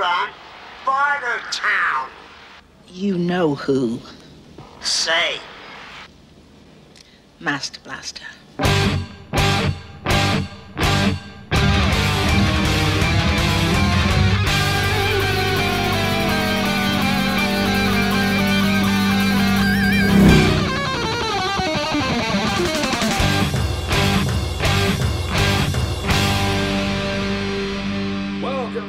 run Bartertown. You know who. Say. Master Blaster.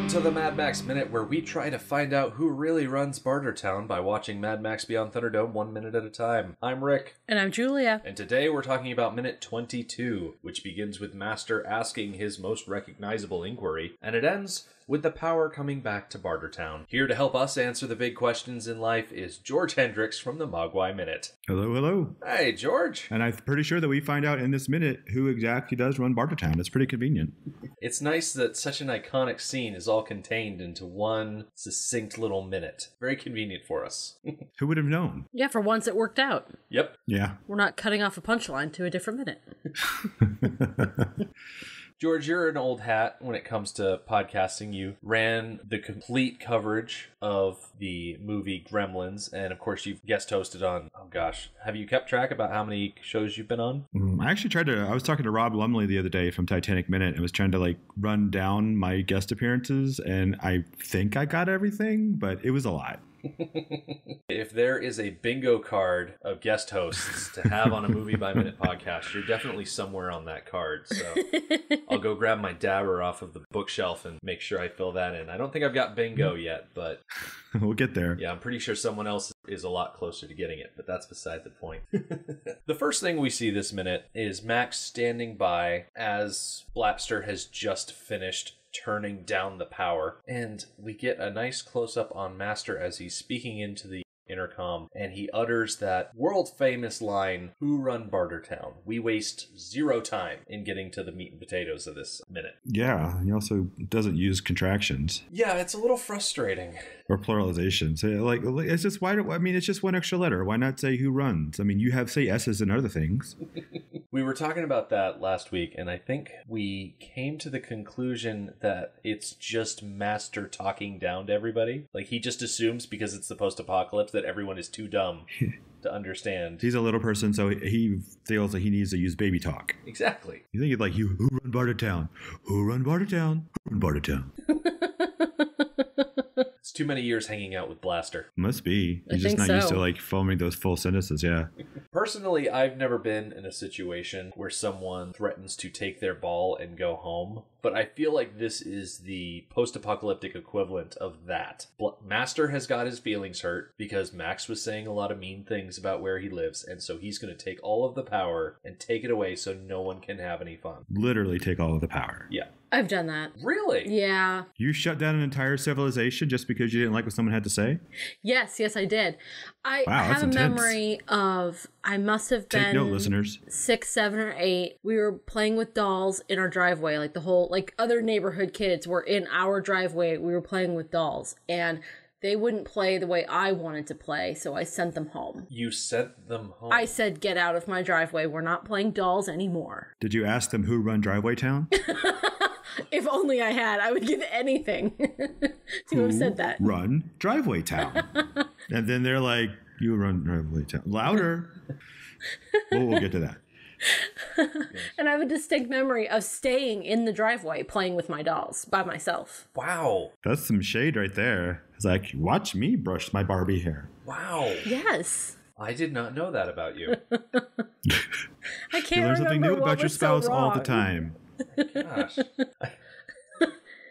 To the Mad Max Minute, where we try to find out who really runs Bartertown by watching Mad Max Beyond Thunderdome 1 minute at a time. I'm Rick. And I'm Julia. And today we're talking about minute 22, which begins with Master asking his most recognizable inquiry, and it ends with the power coming back to Bartertown. Here to help us answer the big questions in life is George Hendricks from the Mogwai Minute. Hello, hello. Hey, George. And I'm pretty sure that we find out in this minute who exactly does run Bartertown. It's pretty convenient. It's nice that such an iconic scene is all contained into one succinct little minute. Very convenient for us. Who would have known? Yeah, for once it worked out. Yep. Yeah. We're not cutting off a punchline to a different minute. George, you're an old hat when it comes to podcasting. You ran the complete coverage of the movie Gremlins, and of course you've guest hosted on, oh gosh, have you kept track about how many shows you've been on? I actually I was talking to Rob Lumley the other day from Titanic Minute and was trying to run down my guest appearances, and I think I got everything, but it was a lot. If there is a bingo card of guest hosts to have on a Movie by Minute podcast, you're definitely somewhere on that card. So I'll go grab my dabber off of the bookshelf and make sure I fill that in. I don't think I've got bingo yet, but we'll get there. Yeah, I'm pretty sure someone else is a lot closer to getting it, but that's beside the point. The first thing we see this minute is Max standing by as Blapster has just finished turning down the power, and we get a nice close-up on Master as he's speaking into the intercom, and he utters that world-famous line, "Who run Bartertown? We waste zero time in getting to the meat and potatoes of this minute." Yeah, he also doesn't use contractions. Yeah, it's a little frustrating. Or pluralization. So it's just it's just one extra letter. Why not say who runs? I mean, you have say S's and other things. We were talking about that last week, and I think we came to the conclusion that it's just Master talking down to everybody. He just assumes because it's the post-apocalypse that everyone is too dumb to understand. He's a little person, so he feels like he needs to use baby talk. Exactly. You think it's who run Bartertown? Who run Bartertown? Who run Bartertown? It's too many years hanging out with Blaster. Must be. He's just not used to forming those full sentences, yeah. Personally, I've never been in a situation where someone threatens to take their ball and go home, but I feel like this is the post-apocalyptic equivalent of that. Master has got his feelings hurt because Max was saying a lot of mean things about where he lives, and so he's going to take all of the power and take it away so no one can have any fun. Literally take all of the power. Yeah. I've done that. Really? Yeah. You shut down an entire civilization just because you didn't like what someone had to say? Yes, I did. I wow, have a intense. memory of, I must have been Take note, listeners. 6, 7, or 8. We were playing with dolls in our driveway. The whole, other neighborhood kids were in our driveway. We were playing with dolls. And they wouldn't play the way I wanted to play, so I sent them home. You sent them home? I said, get out of my driveway. We're not playing dolls anymore. Did you ask them who run Driveway Town? If only I had, I would give anything to have said that. Run Driveway Town. And then they're like, you run Driveway Town. Louder. We'll get to that. And I have a distinct memory of staying in the driveway playing with my dolls by myself. Wow. That's some shade right there. It's watch me brush my Barbie hair. Wow. Yes. I did not know that about you. I can't you learn something new what about your was spouse so all the wrong. time. Gosh.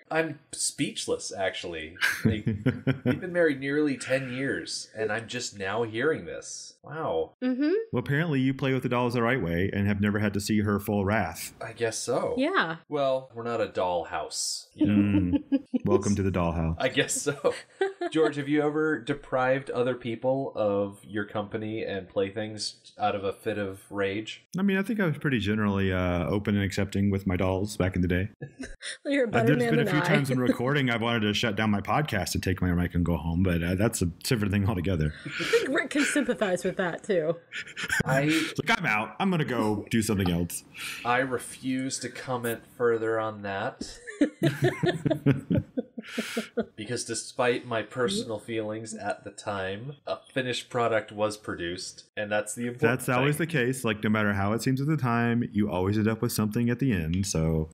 I'm speechless, actually. We've been married nearly 10 years, and I'm just now hearing this. Wow. Mm-hmm. Well, apparently you play with the dolls the right way and have never had to see her full wrath. I guess so. Yeah. Well, we're not a doll house, you know. Welcome to the dollhouse. I guess so. George, have you ever deprived other people of your company and playthings out of a fit of rage? I mean, I think I was pretty generally open and accepting with my dolls back in the day. You're a better man than I. There's been a few times in recording I've wanted to shut down my podcast and take my mic and go home, but that's a different thing altogether. I think Rick can sympathize with that, too. Look, I'm out. I'm going to go do something else. I refuse to comment further on that. because despite my personal feelings at the time, a finished product was produced, and that's the important That's always the case. Like, no matter how it seems at the time, you always end up with something at the end, so...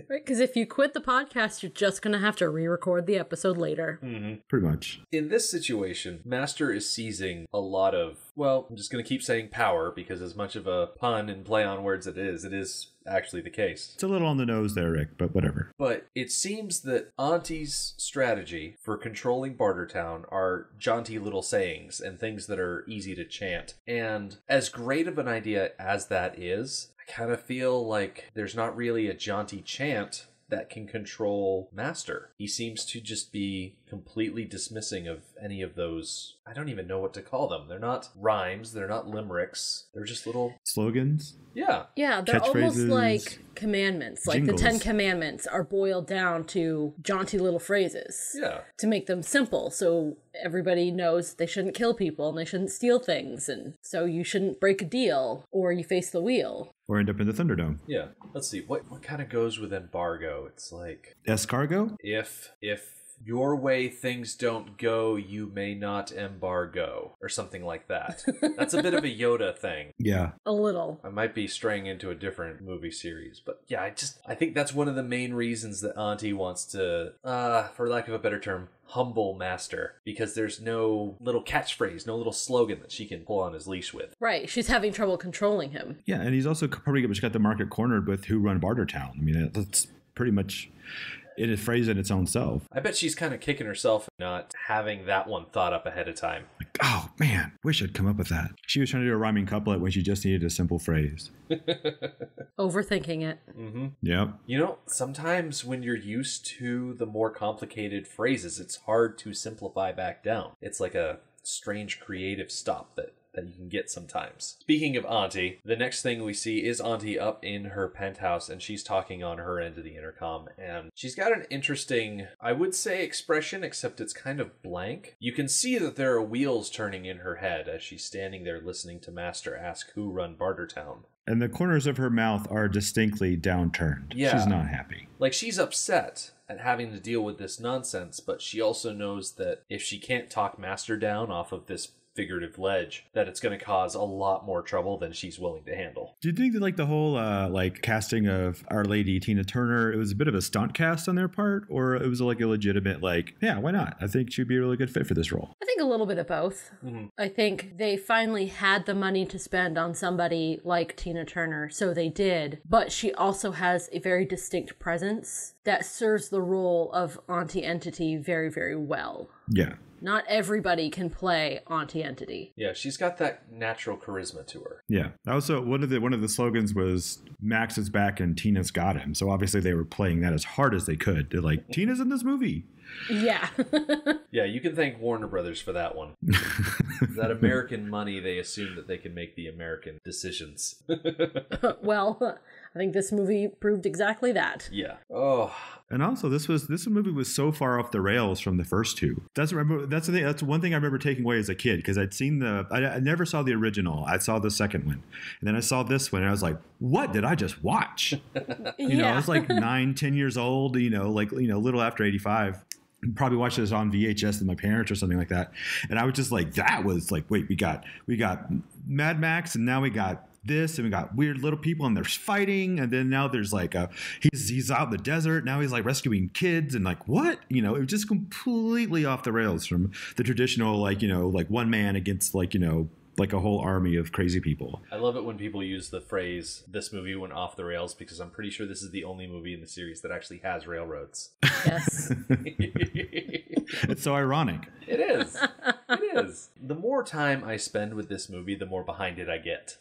Right, because if you quit the podcast, you're just going to have to re-record the episode later. Mm-hmm. Pretty much. In this situation, Master is seizing a lot of, well, I'm just going to keep saying power, because as much of a pun and play on words it is actually the case. It's a little on the nose there, Rick, but whatever. But it seems that Auntie's strategy for controlling Bartertown are jaunty little sayings and things that are easy to chant. And as great of an idea as that is, I kind of feel like there's not really a jaunty chant that can control Master. He seems to just be completely dismissing of any of those. I don't even know what to call them. They're not rhymes. They're not limericks. They're just little slogans. Yeah. Yeah, they're almost like commandments. Like jingles. The 10 Commandments are boiled down to jaunty little phrases. Yeah. To make them simple, so everybody knows they shouldn't kill people and they shouldn't steal things, and so you shouldn't break a deal or you face the wheel. Or end up in the Thunderdome. Yeah. Let's see. What kind of goes with embargo? It's like... Escargot? If your way things don't go, you may not embargo, or something like that. That's a bit of a Yoda thing. Yeah. A little. I might be straying into a different movie series, but yeah, I think that's one of the main reasons that Aunty wants to, for lack of a better term, humble Master, because there's no little catchphrase, no little slogan that she can pull on his leash with. Right, she's having trouble controlling him. Yeah, and he's also probably got the market cornered with who run Bartertown. I mean, that's pretty much... it is phrased in its own self. I bet she's kind of kicking herself not having that one thought up ahead of time. Like, oh man, wish I'd come up with that. She was trying to do a rhyming couplet when she just needed a simple phrase. Overthinking it. Mm-hmm. Yep. You know, sometimes when you're used to the more complicated phrases, it's hard to simplify back down. It's like a strange creative stop that you can get sometimes. Speaking of Aunty, the next thing we see is Aunty up in her penthouse, and she's talking on her end of the intercom, and she's got an interesting, I would say, expression, except it's kind of blank. You can see that there are wheels turning in her head as she's standing there listening to Master ask who run Bartertown. And the corners of her mouth are distinctly downturned. Yeah. She's not happy. Like, she's upset at having to deal with this nonsense, but she also knows that if she can't talk Master down off of this figurative ledge, that it's going to cause a lot more trouble than she's willing to handle. Do you think that like the whole casting of Our Lady Tina Turner, it was a bit of a stunt cast on their part, or it was like a legitimate yeah, why not? I think she'd be a really good fit for this role. I think a little bit of both. Mm-hmm. I think they finally had the money to spend on somebody like Tina Turner, so they did. But she also has a very distinct presence that serves the role of Aunty Entity very, very well. Yeah. Not everybody can play Aunty Entity. Yeah, she's got that natural charisma to her. Yeah. Also, one of the slogans was Max is back and Tina's got him. So obviously they were playing that as hard as they could. They're like, Tina's in this movie. Yeah. Yeah, you can thank Warner Brothers for that one. That American money, they assume that they can make the American decisions. Well, I think this movie proved exactly that. Yeah. Oh. And also, this movie was so far off the rails from the first two. That's one thing I remember taking away as a kid, because I'd seen I never saw the original. I saw the second one, and then I saw this one, and I was like, "What did I just watch?" I was like 9-10 years old. A little after 85. Probably watched this on VHS with my parents or something like that, and I was just like, "That was like, wait, we got Mad Max, and now we got." This, and we got weird little people and there's fighting, and then now there's like he's out in the desert, now he's like rescuing kids, and like what, it was just completely off the rails from the traditional like one man against like a whole army of crazy people. I love it when people use the phrase "this movie went off the rails," because I'm pretty sure this is the only movie in the series that actually has railroads. Yes. It's so ironic. It is. It is. The more time I spend with this movie, the more behind it I get,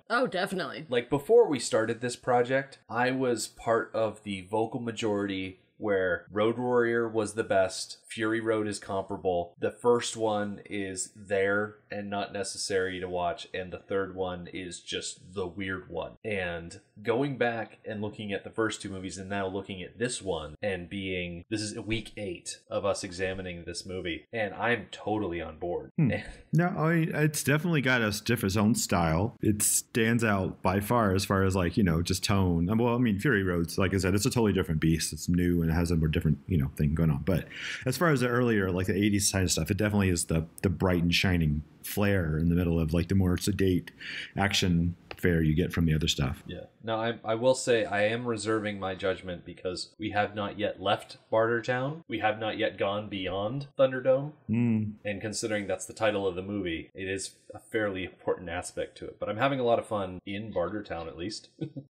Oh, definitely. Like, before we started this project, I was part of the vocal majority where Road Warrior was the best, Fury Road is comparable, the first one is there and not necessary to watch, and the third one is just the weird one. And going back and looking at the first two movies and now looking at this one and this is week 8 of us examining this movie, and I'm totally on board. No, I mean, it's definitely got its own style. It stands out by far as like, just tone. Well, I mean, Fury Road's, like I said, it's a totally different beast. It's new and it has a more different, thing going on. But as far as the earlier, like the 80s side of stuff, it definitely is the bright and shining flair in the middle of like the more sedate action fare you get from the other stuff. Yeah. Now, I will say I am reserving my judgment because we have not yet left Bartertown. We have not yet gone beyond Thunderdome. And considering that's the title of the movie, it is a fairly important aspect to it. But I'm having a lot of fun in Bartertown, at least.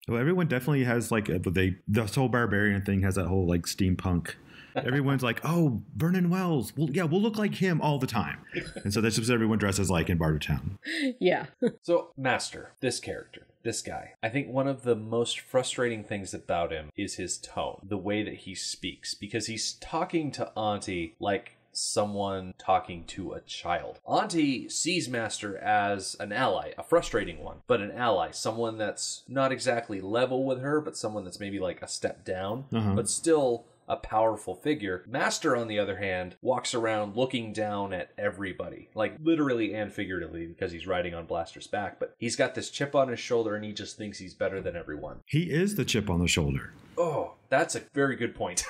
Well, everyone definitely has like, the whole barbarian thing has that whole like steampunk. Everyone's like, oh, Vernon Wells. Well, yeah, we'll look like him all the time. And so that's just what everyone dresses like in Bartertown. Yeah. So, Master, this character, this guy, I think one of the most frustrating things about him is his tone, the way that he speaks, because he's talking to Aunty like someone talking to a child. Aunty sees Master as an ally, a frustrating one, but an ally, someone that's not exactly level with her, but someone that's maybe like a step down, but still a powerful figure. Master, on the other hand, walks around looking down at everybody, like literally and figuratively, because he's riding on Blaster's back, but he's got this chip on his shoulder and he just thinks he's better than everyone. He is the chip on the shoulder. Oh, that's a very good point.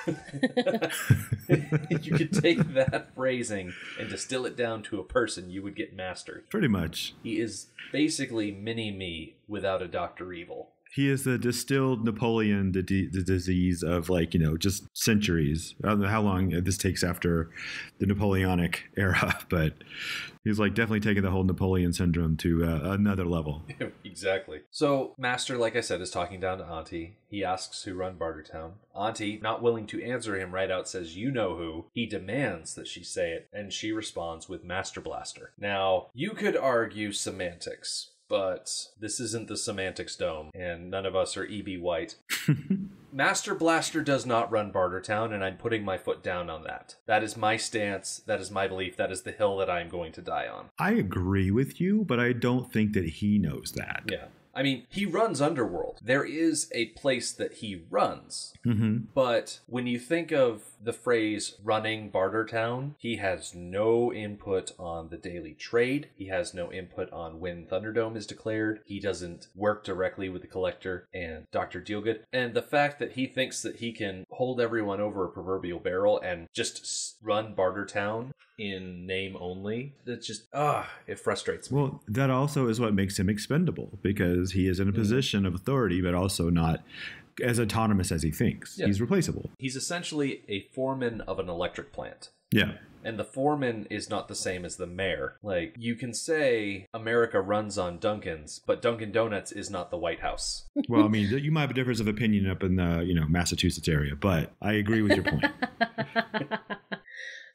You could take that phrasing and distill it down to a person, you would get Master. Pretty much. He is basically mini-me without a Dr. Evil. He is the distilled Napoleon, the disease of just centuries. I don't know how long this takes after the Napoleonic era, but he's like definitely taking the whole Napoleon syndrome to another level. Exactly. So Master, like I said, is talking down to Aunty. He asks who run Bartertown. Aunty, not willing to answer him right out, says, "You know who." He demands that she say it, and she responds with Master Blaster. Now, you could argue semantics, but this isn't the Semantics Dome, and none of us are E.B. White. Master Blaster does not run Bartertown, and I'm putting my foot down on that. That is my stance. That is my belief. That is the hill that I'm going to die on. I agree with you, but I don't think that he knows that. Yeah. I mean, he runs Underworld. There is a place that he runs. But when you think of the phrase running Bartertown, he has no input on the daily trade. He has no input on when Thunderdome is declared. He doesn't work directly with the Collector and Dr. Dealgood. And the fact that he thinks that he can hold everyone over a proverbial barrel and just run Bartertown in name only, it's just, it frustrates me. Well, that also is what makes him expendable, because he is in a position of authority, but also not as autonomous as he thinks. Yeah. He's replaceable. He's essentially a foreman of an electric plant. Yeah. And the foreman is not the same as the mayor. Like, you can say America runs on Dunkin's, but Dunkin' Donuts is not the White House. Well, I mean, you might have a difference of opinion up in the, Massachusetts area, but I agree with your point.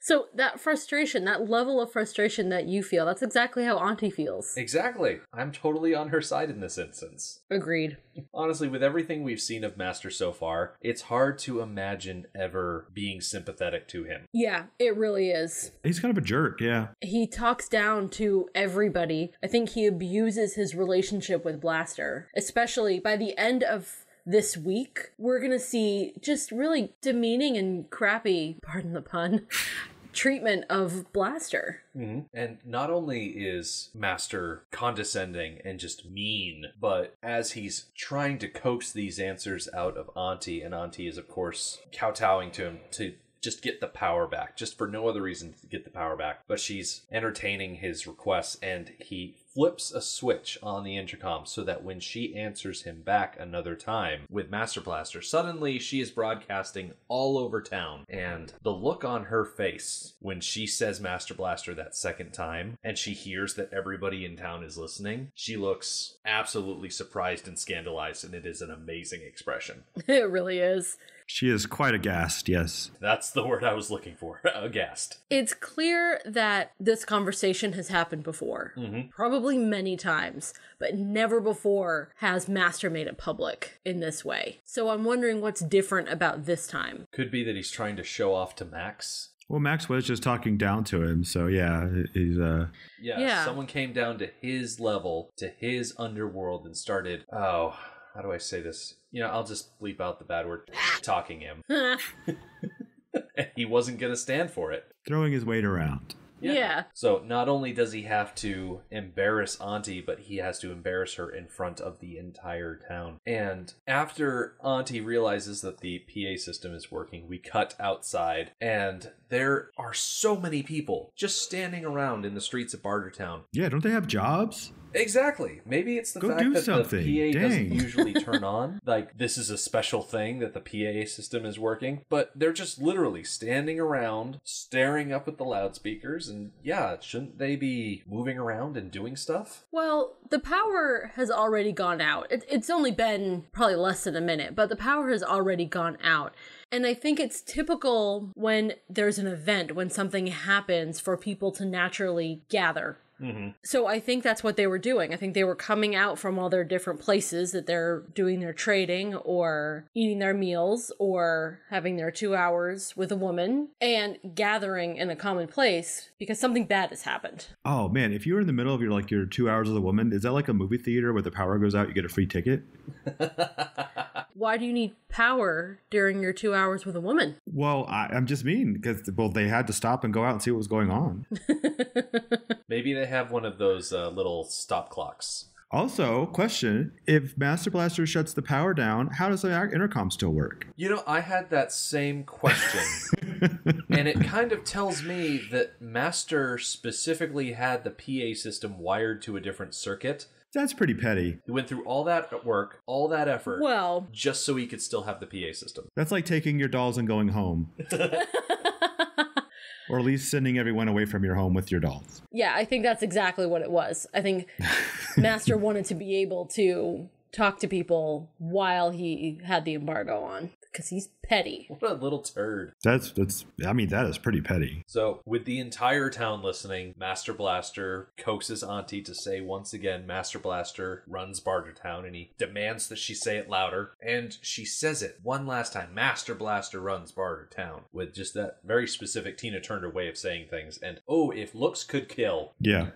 So that frustration, that level of frustration that you feel, that's exactly how Aunty feels. Exactly. I'm totally on her side in this instance. Agreed. Honestly, with everything we've seen of Master so far, it's hard to imagine ever being sympathetic to him. Yeah, it really is. He's kind of a jerk, yeah. He talks down to everybody. I think he abuses his relationship with Blaster, especially by the end of this week. We're gonna see just really demeaning and crappy, pardon the pun, treatment of Blaster. And not only is Master condescending and just mean, but as he's trying to coax these answers out of Aunty, and Aunty is of course kowtowing to him to just get the power back, just for no other reason to get the power back, but she's entertaining his requests, and he flips a switch on the intercom so that when she answers him back another time with Master Blaster, suddenly she is broadcasting all over town. And the look on her face when she says Master Blaster that second time, and she hears that everybody in town is listening, she looks absolutely surprised and scandalized, and it is an amazing expression. It really is. She is quite aghast, yes. That's the word I was looking for, aghast. It's clear that this conversation has happened before, probably many times, but never before has Master made it public in this way. So I'm wondering what's different about this time. Could be that he's trying to show off to Max. Well, Max was just talking down to him, so yeah, he's Yeah, someone came down to his level, to his underworld, and started, how do I say this? I'll just bleep out the bad word, talking him. He wasn't going to stand for it. Throwing his weight around. Yeah. So not only does he have to embarrass Aunty, but he has to embarrass her in front of the entire town. And after Aunty realizes that the PA system is working, we cut outside, and there are so many people just standing around in the streets of Bartertown. Yeah, don't they have jobs? Exactly. Maybe it's the Go fact do that something. the PA Dang. doesn't usually turn on. Like, this is a special thing that the PA system is working. But they're just literally standing around, staring up at the loudspeakers. And yeah, shouldn't they be moving around and doing stuff? Well, the power has already gone out. It's only been probably less than a minute, but the power has already gone out. And I think it's typical when there's an event, when something happens, for people to naturally gather. Mm-hmm. So I think that's what they were doing. I think they were coming out from all their different places that they're doing their trading or eating their meals or having their 2 hours with a woman and gathering in a common place because something bad has happened. Oh man, if you were in the middle of your 2 hours with a woman, is that like a movie theater where the power goes out, you get a free ticket? Why do you need power during your 2 hours with a woman? Well, I'm just mean because they had to stop and go out and see what was going on. Maybe they have one of those little stop clocks. Also, question, if Master Blaster shuts the power down, how does the intercom still work? You know, I had that same question. And it kind of tells me that Master specifically had the PA system wired to a different circuit. That's pretty petty. He went through all that work, all that effort, well, just so he could still have the PA system. That's like taking your dolls and going home. Or at least sending everyone away from your home with your dolls. Yeah, I think that's exactly what it was. I think Master wanted to be able to talk to people while he had the embargo on. Because he's petty. What a little turd. That is pretty petty. So, with the entire town listening, Master Blaster coaxes Aunty to say once again, Master Blaster runs Bartertown, and he demands that she say it louder. And she says it one last time, Master Blaster runs Bartertown, with just that very specific Tina Turner way of saying things. And, oh, if looks could kill. Yeah.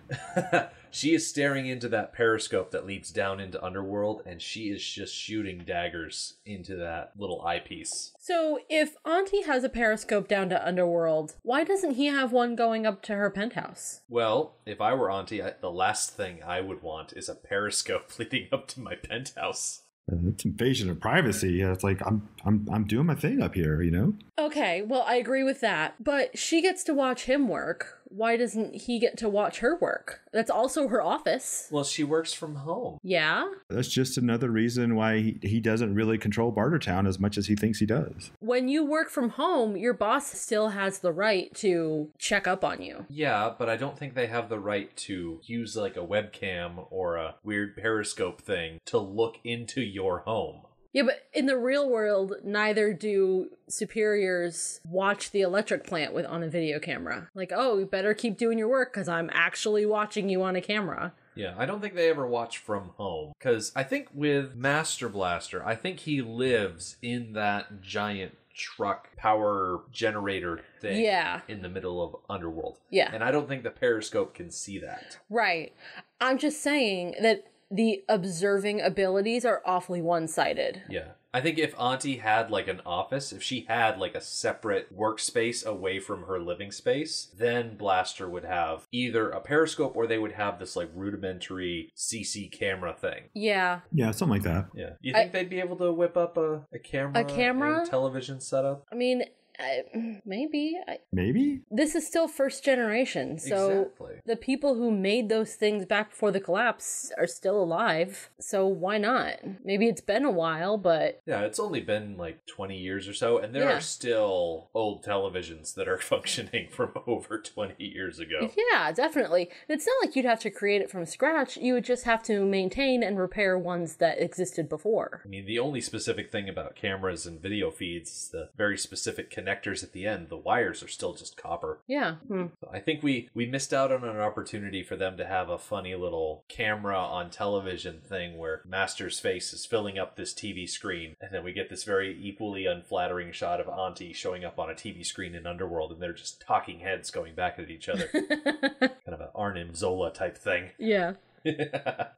She is staring into that periscope that leads down into Underworld, and she is just shooting daggers into that little eyepiece. So, if Aunty has a periscope down to Underworld, why doesn't he have one going up to her penthouse? Well, if I were Aunty, the last thing I would want is a periscope leading up to my penthouse. It's invasion of privacy. It's like I'm doing my thing up here, you know? Okay, well, I agree with that. But she gets to watch him work. Why doesn't he get to watch her work? That's also her office. Well, she works from home. Yeah? That's just another reason why he doesn't really control Bartertown as much as he thinks he does. When you work from home, your boss still has the right to check up on you. Yeah, but I don't think they have the right to use like a webcam or a weird periscope thing to look into your home. Yeah, but in the real world, neither do superiors watch the electric plant on a video camera. Like, oh, you better keep doing your work because I'm actually watching you on a camera. Yeah, I don't think they ever watch from home. Because I think with Master Blaster, I think he lives in that giant truck power generator thing in the middle of Underworld. Yeah. And I don't think the periscope can see that. Right. I'm just saying that the observing abilities are awfully one-sided. Yeah. I think if Aunty had like an office, if she had like a separate workspace away from her living space, then Blaster would have either a periscope or they would have this like rudimentary CC camera thing. Yeah. Yeah, something like that. Yeah. You think they'd be able to whip up a camera? A camera? And television setup? I mean, maybe. Maybe? This is still first generation, so Exactly. the people who made those things back before the collapse are still alive, so why not? Maybe it's been a while, but... Yeah, it's only been like 20 years or so, and there are still old televisions that are functioning from over 20 years ago. Yeah, definitely. It's not like you'd have to create it from scratch, you would just have to maintain and repair ones that existed before. I mean, the only specific thing about cameras and video feeds is the very specific connectors at the end. The wires are still just copper. Yeah. I think we missed out on an opportunity for them to have a funny little camera on television thing where Master's face is filling up this TV screen, and then we get this very equally unflattering shot of Aunty showing up on a TV screen in Underworld, and they're just talking heads going back at each other. Kind of an Arnim Zola type thing. Yeah. You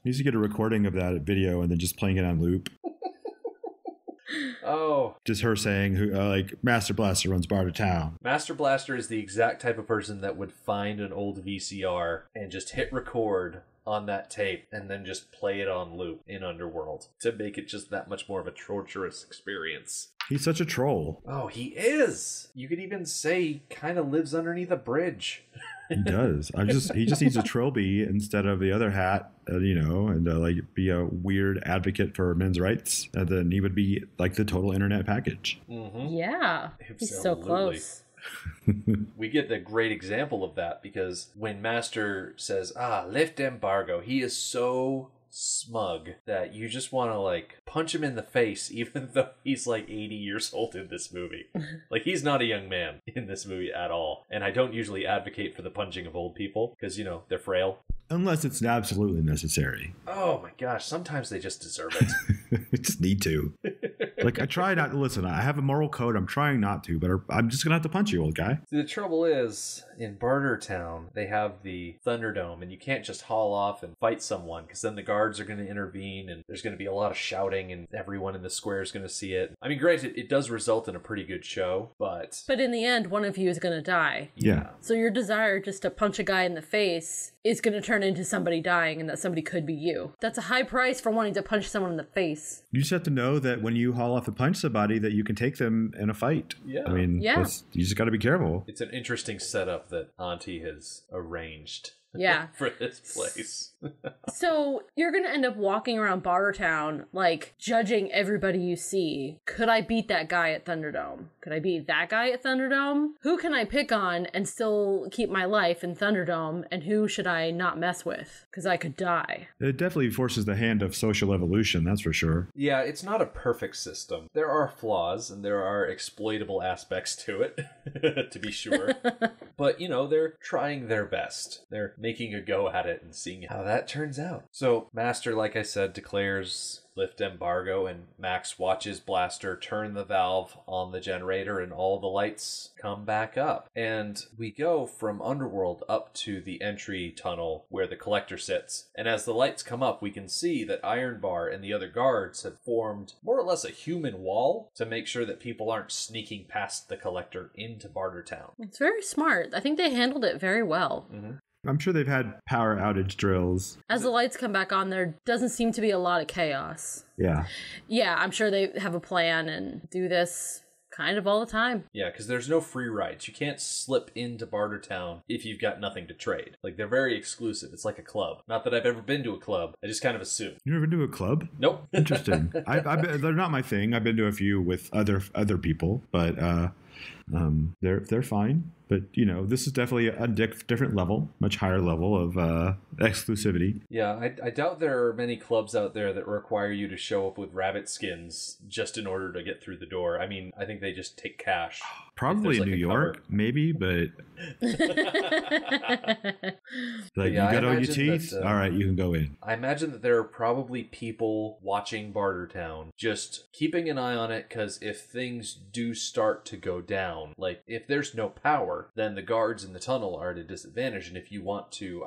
used to get a recording of that video and then just playing it on loop. Oh. Just her saying, "Who like Master Blaster runs Bartertown." Master Blaster is the exact type of person that would find an old VCR and just hit record on that tape and then just play it on loop in Underworld to make it just that much more of a torturous experience. He's such a troll. Oh, he is. You could even say he kind of lives underneath a bridge. He does. He just needs a trilby instead of the other hat, and like be a weird advocate for men's rights. And then he would be like the total internet package. Mm-hmm. Yeah. He's so close. We get the great example of that because when Master says, lift embargo, he is so smug that you just want to like punch him in the face, even though he's like 80 years old in this movie. Like, he's not a young man in this movie at all. And I don't usually advocate for the punching of old people because, they're frail. Unless it's absolutely necessary. Oh my gosh, sometimes they just deserve it. I just need to. Like, I try not to listen. I have a moral code. I'm trying not to, but I'm just going to have to punch you, old guy. The trouble is, in Bartertown, they have the Thunderdome, and you can't just haul off and fight someone, because then the guards are going to intervene, and there's going to be a lot of shouting, and everyone in the square is going to see it. I mean, granted, it does result in a pretty good show, but... But in the end, one of you is going to die. Yeah. So your desire just to punch a guy in the face is going to turn into somebody dying, and that somebody could be you. That's a high price for wanting to punch someone in the face. You just have to know that when you haul off and punch somebody, that you can take them in a fight. Yeah. I mean, you just got to be careful. It's an interesting setup that Aunty has arranged. Yeah. For this place. So you're going to end up walking around Bartertown, like, judging everybody you see. Could I beat that guy at Thunderdome? Could I beat that guy at Thunderdome? Who can I pick on and still keep my life in Thunderdome? And who should I not mess with? Because I could die. It definitely forces the hand of social evolution, that's for sure. Yeah, it's not a perfect system. There are flaws and there are exploitable aspects to it, to be sure. But, they're trying their best. They're making a go at it and seeing how that turns out. So Master, like I said, declares lift embargo, and Max watches Blaster turn the valve on the generator and all the lights come back up. And we go from Underworld up to the entry tunnel where the collector sits. And as the lights come up, we can see that Iron Bar and the other guards have formed more or less a human wall to make sure that people aren't sneaking past the collector into Bartertown. It's very smart. I think they handled it very well. Mm-hmm. I'm sure they've had power outage drills. As the lights come back on, there doesn't seem to be a lot of chaos. Yeah. Yeah, I'm sure they have a plan and do this kind of all the time. Yeah, because there's no free rides. You can't slip into Bartertown if you've got nothing to trade. Like, they're very exclusive. It's like a club. Not that I've ever been to a club. I just kind of assume. You never been to a club? Nope. Interesting. They're not my thing. I've been to a few with other people, but they're fine. But, this is definitely a different level, much higher level of exclusivity. Yeah, I doubt there are many clubs out there that require you to show up with rabbit skins just in order to get through the door. I mean, I think they just take cash. Probably in New York, maybe, but... Like, you got all your teeth? All right, you can go in. I imagine that there are probably people watching Bartertown, just keeping an eye on it, because if things do start to go down, like, if there's no power, then the guards in the tunnel are at a disadvantage. And if you want to,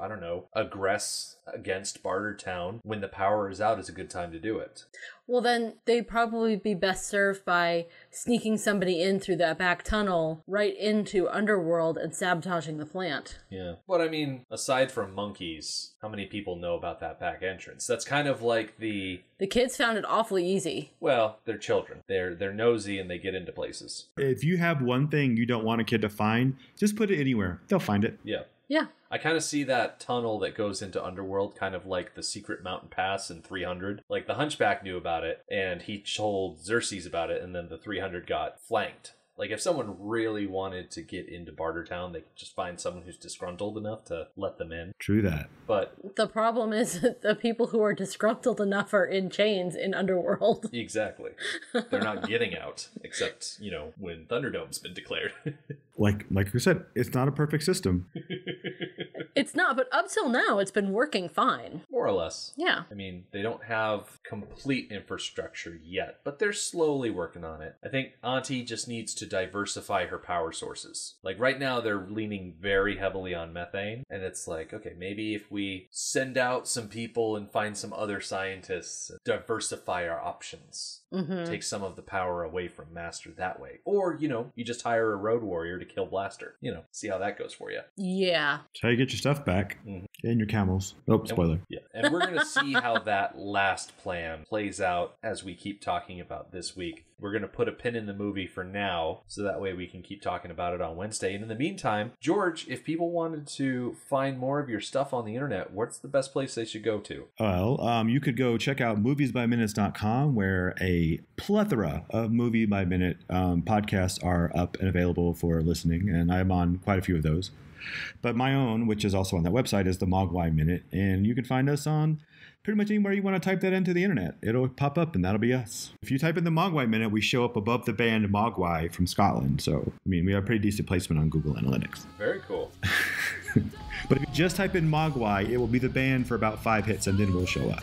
aggress against Bartertown when the power is out, is a good time to do it. Well, then they'd probably be best served by sneaking somebody in through that back tunnel right into Underworld and sabotaging the plant. Yeah. But I mean, aside from monkeys, how many people know about that back entrance? That's kind of like the kids found it awfully easy. Well, they're children. They're nosy and they get into places. If you have one thing you don't want a kid to find, just put it anywhere. They'll find it. Yeah. Yeah. I kind of see that tunnel that goes into Underworld kind of like the secret mountain pass in 300. Like, the Hunchback knew about it, and he told Xerxes about it, and then the 300 got flanked. Like, if someone really wanted to get into Bartertown, they could just find someone who's disgruntled enough to let them in. True that. But the problem is that the people who are disgruntled enough are in chains in Underworld. Exactly. They're not getting out, except, when Thunderdome's been declared. Like we said, it's not a perfect system. It's not, but up till now, it's been working fine. More More or less. Yeah. I mean, they don't have complete infrastructure yet, but they're slowly working on it. I think Aunty just needs to diversify her power sources. Like right now, they're leaning very heavily on methane, and it's like, okay, maybe if we send out some people and find some other scientists, diversify our options. Take some of the power away from Master that way. Or, you know, you just hire a road warrior to kill Blaster. You know, see how that goes for you. Yeah. That's how you get your stuff back. And your camels. Oh, spoiler. And we're going to see how that last plan plays out as we keep talking about this week. We're going to put a pin in the movie for now, so that way we can keep talking about it on Wednesday. And in the meantime, George, if people wanted to find more of your stuff on the internet, what's the best place they should go to? Well, you could go check out moviesbyminutes.com, where a plethora of Movie by Minute podcasts are up and available for listening, and I'm on quite a few of those. But my own, which is also on that website, is the Mogwai Minute, and you can find us on pretty much anywhere you want to type that into the internet. It'll pop up, and that'll be us. If you type in the Mogwai Minute, we show up above the band Mogwai from Scotland. So, I mean, we have pretty decent placement on Google Analytics. Very cool. But if you just type in Mogwai, it will be the band for about 5 hits, and then we'll show up.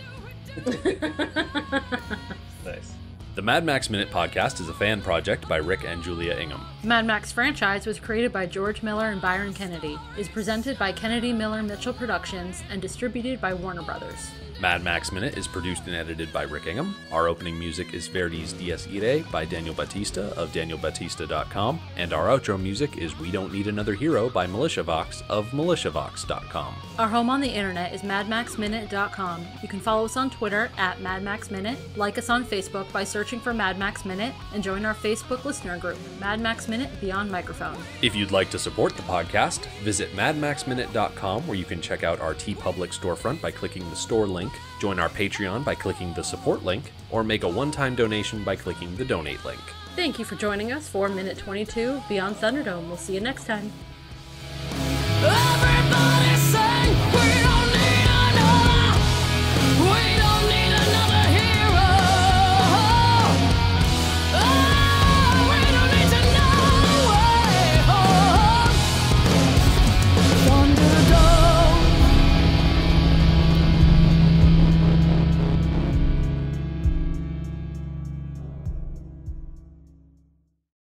Nice. The Mad Max Minute podcast is a fan project by Rick and Julia Ingham. The Mad Max franchise was created by George Miller and Byron Kennedy, is presented by Kennedy Miller Mitchell Productions, and distributed by Warner Brothers. Mad Max Minute is produced and edited by Rick Ingham. Our opening music is Verdi's Dies Irae by Daniel Batista of danielbatista.com, and our outro music is We Don't Need Another Hero by MilitiaVox of militiavox.com. Our home on the internet is madmaxminute.com. You can follow us on Twitter at madmaxminute, like us on Facebook by searching for Mad Max Minute, and join our Facebook listener group, Mad Max Minute Beyond Microphone. If you'd like to support the podcast, visit madmaxminute.com, where you can check out our TeePublic storefront by clicking the store link, join our Patreon by clicking the support link, or make a one-time donation by clicking the donate link. Thank you for joining us for Minute 22 Beyond Thunderdome. We'll see you next time. Everybody